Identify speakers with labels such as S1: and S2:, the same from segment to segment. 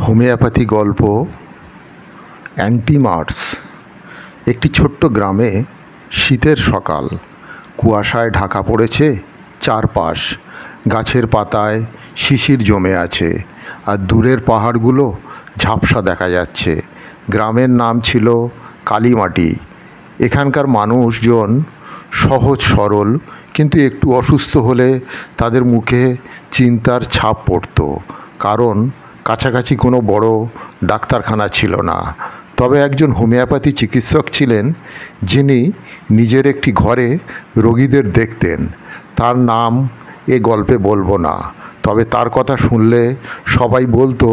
S1: Homeopathy গল্প অ্যান্টিমার্স। একটি ছোট্ট গ্রামে শীতের সকাল, কুয়াশায় ঢাকা পড়েছে চারপাশ। গাছের পাতায় শিশির জমে আছে আর দূরের পাহাড়গুলো ঝাপসা দেখা যাচ্ছে। গ্রামের নাম ছিল কালীমাটি। এখানকার মানুষজন সহজ সরল, কিন্তু একটু অসুস্থ হলে তাদের মুখে চিন্তার ছাপ পড়ত, কারণ কাছাকাছি কোনো বড় ডাক্তারখানা ছিল না। তবে একজন হোমিওপ্যাথি চিকিৎসক ছিলেন, যিনি নিজের একটি ঘরে রোগীদের দেখতেন। তার নাম এ গল্পে বলবো না, তবে তার কথা শুনলে সবাই বলতো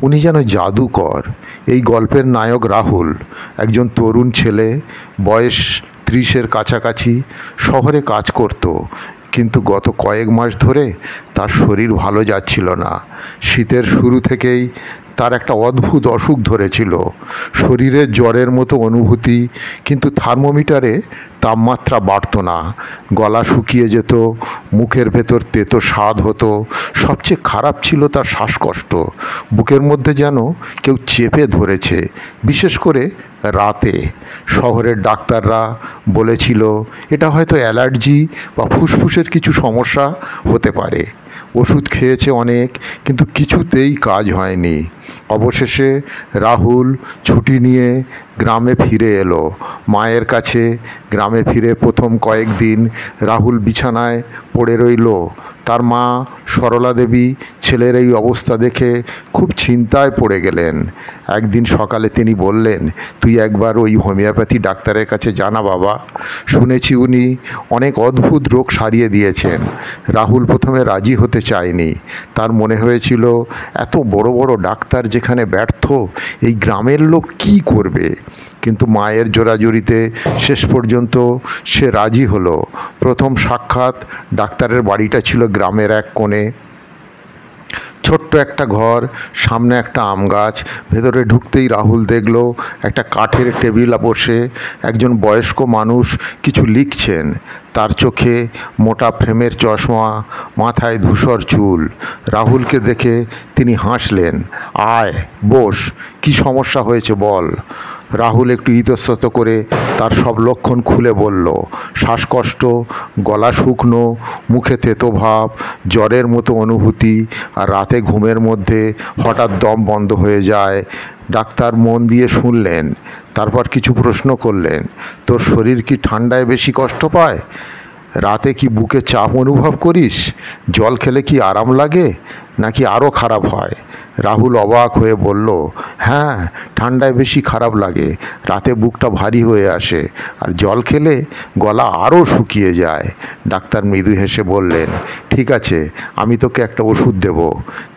S1: উনি যেন জাদুকর। এই গল্পের নায়ক রাহুল, একজন তরুণ ছেলে, বয়স 30-এর কাছাকাছি, শহরে কাজ করত। কিন্তু গত কয়েক মাস ধরে তার শরীর ভালো যাচ্ছিল না। শীতের শুরু থেকেই তার একটা অদ্ভুত অসুখ ধরেছিল, শরীরের জ্বরের মতো অনুভূতি, কিন্তু থার্মোমিটারে তাপমাত্রা বাড়তো না। গলা শুকিয়ে যেত, মুখের ভেতর তেতো স্বাদ হতো। সবচেয়ে খারাপ ছিল তার শ্বাসকষ্ট, বুকের মধ্যে যেন কেউ চেপে ধরেছে, বিশেষ করে রাতে। শহরের ডাক্তাররা বলেছিল এটা হয়তো অ্যালার্জি বা ফুসফুসের কিছু সমস্যা হতে পারে। ওষুধ খেয়েছে অনেক, কিন্তু কিছুতেই কাজ হয়নি। অবশেষে রাহুল ছুটি নিয়ে গ্রামে ফিরে এলো মায়ের কাছে। গ্রামে ফিরে প্রথম কয়েকদিন রাহুল বিছানায় পড়ে রইল। তার মা সরলা দেবী ছেলের এই অবস্থা দেখে খুব চিন্তায় পড়ে গেলেন। একদিন সকালে তিনি বললেন, তুই একবার ওই হোমিওপ্যাথি ডাক্তারের কাছে জানা বাবা, শুনেছি উনি অনেক অদ্ভুত রোগ সারিয়ে দিয়েছেন। রাহুল প্রথমে রাজি হতে চায়নি। তার মনে হয়েছিল এত বড় বড় ডাক্তার যেখানে ব্যর্থ, এই গ্রামের লোক কি করবে। কিন্তু মায়ের জোরাজুরিতে শেষ পর্যন্ত সে রাজি হলো। প্রথম সাক্ষাৎ, ডাক্তারের বাড়িটা ছিল গ্রামের এক কোণে। ছোট্ট একটা ঘর, সামনে একটা আম গাছ। ভেতরে ঢুকতেই রাহুল দেখল একটা কাঠের টেবিলে বসে একজন বয়স্ক মানুষ কিছু লিখছেন। তার চোখে মোটা ফ্রেমের চশমা, মাথায় ধূসর চুল। রাহুলকে দেখে তিনি হাসলেন। আয়, বস, কি সমস্যা হয়েছে বল। রাহুল একটু ইতস্তত করে তার সব লক্ষণ খুলে বলল। শ্বাসকষ্ট, গলা শুকনো, মুখে তেতো ভাব, জ্বরের মতো অনুভূতি, আর রাতে ঘুমের মধ্যে হঠাৎ দম বন্ধ হয়ে যায়। ডাক্তার মন দিয়ে শুনলেন, তারপর কিছু প্রশ্ন করলেন। তোর শরীর কি ঠান্ডায় বেশি কষ্ট পায়? রাতে কি বুকে চাপ অনুভব করিস? জল খেলে কি আরাম লাগে, নাকি আরও খারাপ হয়? রাহুল অবাক হয়ে বলল, হ্যাঁ, ঠান্ডায় বেশি খারাপ লাগে, রাতে বুকটা ভারী হয়ে আসে, আর জল খেলে গলা আরও শুকিয়ে যায়। ডাক্তার মৃদু হেসে বললেন, ঠিক আছে, আমি তোকে একটা ওষুধ দেব,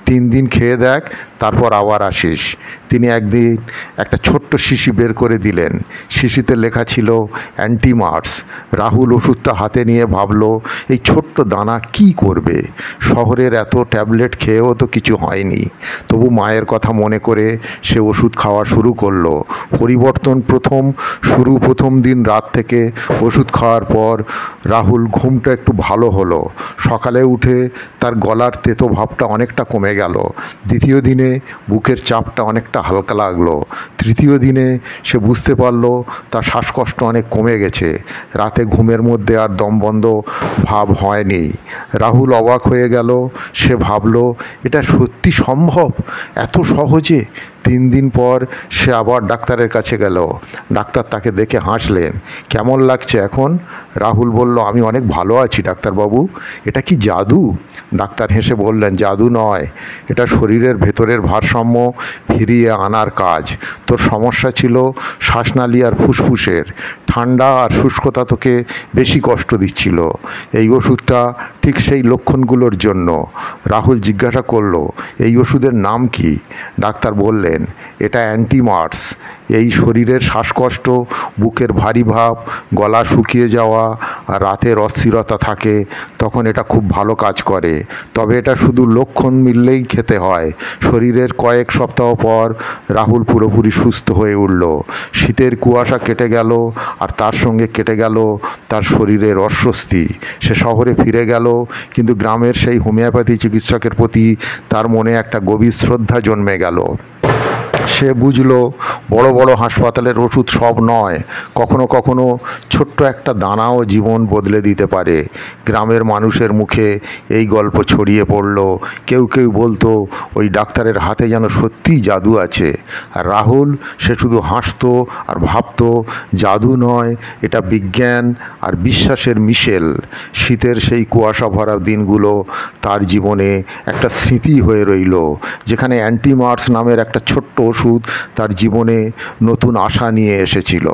S1: 3 দিন খেয়ে দেখ, তারপর আবার আসিস। তিনি একদিন একটা ছোট্ট শিশি বের করে দিলেন। শিশিতে লেখা ছিল অ্যান্টিমার্স। রাহুল ওষুধটা হাতে নিয়ে ভাবল, এই ছোট্ট দানা কি করবে? শহরের এত ট্যাবলেট খেয়েও তো কিছু হয়নি। তবু মায়ের কথা মনে করে সে ওষুধ খাওয়া শুরু করলো। পরিবর্তন প্রথম দিন রাত থেকে ওষুধ খাওয়ার পর রাহুল ঘুমটা একটু ভালো হলো। সকালে উঠে তার গলার তেতো ভাবটা অনেকটা কমে গেল। দ্বিতীয় দিনে বুকের চাপটা অনেকটা হালকা লাগলো। তৃতীয় দিনে সে বুঝতে পারলো তার শ্বাসকষ্ট অনেক কমে গেছে। রাতে ঘুমের মধ্যে আর দমবন্ধ ভাব হয়নি। রাহুল অবাক হয়ে গেল। সে ভাবলো, এটা সত্যি সম্ভব এত সহজে? 3 দিন পর সে আবার ডাক্তারের কাছে গেল। ডাক্তার তাকে দেখে হাসলেন। কেমন লাগছে এখন? রাহুল বলল, আমি অনেক ভালো আছি ডাক্তারবাবু। এটা কি জাদু? ডাক্তার হেসে বললেন, জাদু নয়, এটা শরীরের ভেতরের ভারসাম্য ফিরিয়ে আনার কাজ। তোর সমস্যা ছিল শ্বাসনালী আর ফুসফুসের। ঠান্ডা আর শুষ্কতা তোকে বেশি কষ্ট দিচ্ছিল। এই ওষুধটা ঠিক সেই লক্ষণগুলোর জন্য। রাহুল জিজ্ঞাসা করল, এই ওষুধের নাম কি? ডাক্তার বললেন, এটা অ্যান্টিমার্স। এই শরীরের শ্বাসকষ্ট, বুকের ভারী ভাব, গলা শুকিয়ে যাওয়া আর রাতের অস্থিরতা থাকে, তখন এটা খুব ভালো কাজ করে। তবে এটা শুধু লক্ষণ মিললেই করেই খেতে হয়। শরীরের কয়েক সপ্তাহ পর রাহুল পুরোপুরি সুস্থ হয়ে উঠল। শীতের কুয়াশা কেটে গেল, আর তার সঙ্গে কেটে গেল তার শরীরের অস্বস্তি। সে শহরে ফিরে গেল, কিন্তু গ্রামের সেই হোমিওপ্যাথি চিকিৎসকের প্রতি তার মনে একটা গভীর শ্রদ্ধা জন্মে গেল। সে বুঝল বড় বড় হাসপাতালের ওষুধ সব নয়, কখনো কখনো ছোট্ট একটা দানাও জীবন বদলে দিতে পারে। গ্রামের মানুষের মুখে এই গল্প ছড়িয়ে পড়ল। কেউ কেউ বলতো ওই ডাক্তারের হাতে যেন সত্যিই জাদু আছে। আর রাহুল, সে শুধু হাসতো আর ভাবতো জাদু নয়, এটা বিজ্ঞান আর বিশ্বাসের মিশেল। শীতের সেই কুয়াশা ভরা দিনগুলো তার জীবনে একটা স্মৃতি হয়ে রইল, যেখানে অ্যান্টিমার্স নামের একটা ছোট্ট ওষুধ তার জীবনে নতুন আশা নিয়ে এসেছিল।